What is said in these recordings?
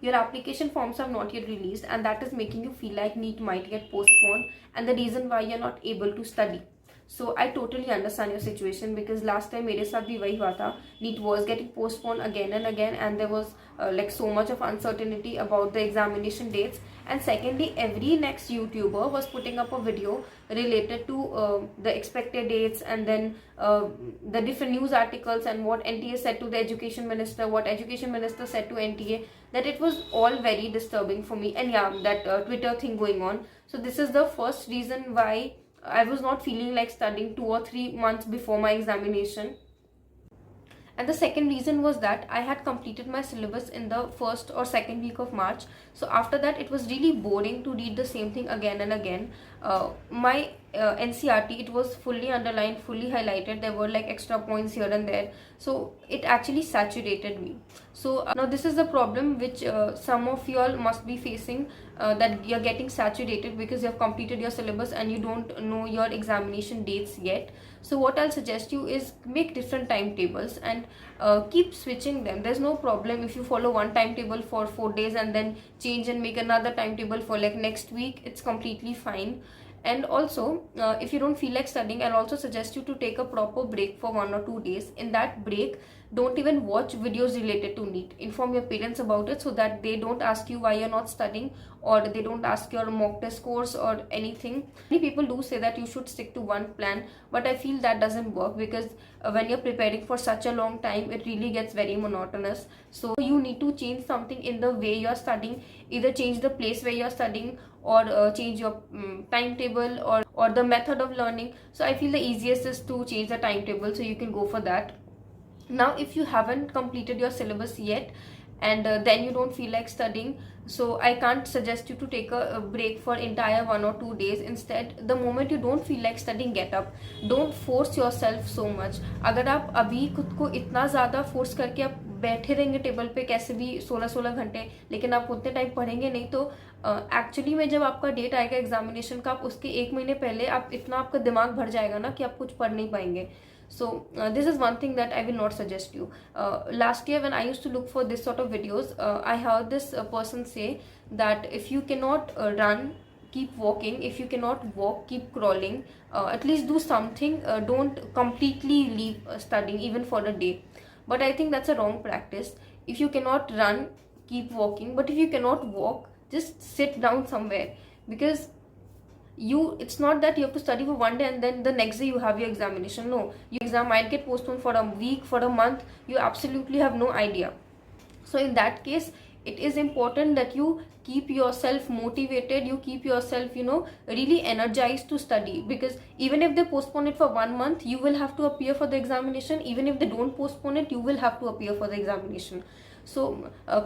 your application forms have not yet released, and that is making you feel like NEET might get postponed, and the reason why you're not able to study. So I totally understand your situation, because last time मेरे साथ भी वही हुआ था. NEET was getting postponed again and again, and there was like so much of uncertainty about the examination dates. And secondly, every next YouTuber was putting up a video related to the expected dates, and then the different news articles, and what NTA said to the education minister, what education minister said to NTA, that it was all very disturbing for me. And yeah, that Twitter thing going on. So this is the first reason why I was not feeling like studying 2 or 3 months before my examination. And the second reason was that I had completed my syllabus in the first or second week of March. So after that, it was really boring to read the same thing again and again. My NCRT, it was fully underlined, fully highlighted. There were like extra points here and there. So it actually saturated me. So now this is the problem which some of you all must be facing, that you're getting saturated because you have completed your syllabus and you don't know your examination dates yet. So what I'll suggest you is make different timetables and keep switching them. There's no problem if you follow one timetable for 4 days and then change and make another timetable for like next week. It's completely fine. And also, if you don't feel like studying, I'll also suggest you to take a proper break for 1 or 2 days. In that break, don't even watch videos related to NEET. Inform your parents about it so that they don't ask you why you're not studying, or they don't ask your mock test scores or anything. Many people do say that you should stick to one plan, but I feel that doesn't work, because when you're preparing for such a long time, it really gets very monotonous. So you need to change something in the way you're studying. Either change the place where you're studying, or change your timetable, or the method of learning. So I feel the easiest is to change the timetable, so you can go for that. Now if you haven't completed your syllabus yet, and then you don't feel like studying, so I can't suggest you to take a break for entire 1 or 2 days. Instead, the moment you don't feel like studying, get up. Don't force yourself so much. अगर आप अभी खुद को इतना ज़्यादा force करके आप बैठे रहेंगे टेबल पे कैसे भी 16-16 घंटे, लेकिन आप उतने टाइम पढ़ेंगे नहीं, तो एक्चुअली में जब आपका डेट आएगा एग्जामिनेशन का, आप उसके 1 महीने पहले आप इतना आपका दिमाग भर जाएगा ना कि आप कुछ पढ़ नहीं पाएंगे. So this is one thing that I will not suggest you. Last year when I used to look for this sort of videos, I heard this person say that if you cannot run, keep walking. If you cannot walk, keep crawling. At least do something. Don't completely leave studying even for a day. But I think that's a wrong practice. If you cannot run, keep walking. But if you cannot walk, just sit down somewhere, because it's not that you have to study for 1 day and then the next day you have your examination. No, your exam might get postponed for a week, for a month. You absolutely have no idea. So in that case, it is important that you keep yourself motivated, you keep yourself, really energized to study, because even if they postpone it for 1 month, you will have to appear for the examination. Even if they don't postpone it, you will have to appear for the examination. सो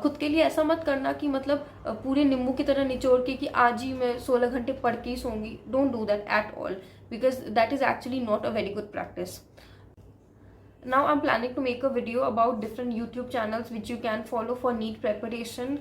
खुद के लिए ऐसा मत करना कि मतलब पूरे नींबू की तरह निचोड़ के कि आज ही मैं 16 घंटे पढ़ के ही सोऊंगी. Don't do that at all, because that is actually not a very good practice. Now I'm planning to make a video about different YouTube channels which you can follow for NEET preparation.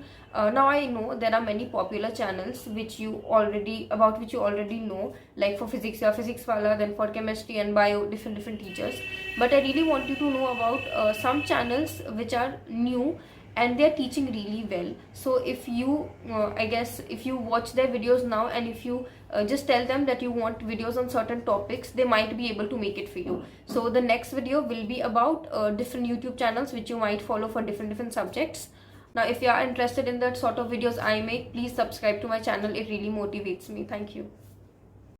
Now I know there are many popular channels which you already know, like for physics, physics wala, then for chemistry and bio, different teachers. But I really want you to know about some channels which are new and they are teaching really well. So if you if you watch their videos now, and if you just tell them that you want videos on certain topics, they might be able to make it for you. So the next video will be about different YouTube channels which you might follow for different subjects. Now if you are interested in that sort of videos I make, please subscribe to my channel. It really motivates me. Thank you.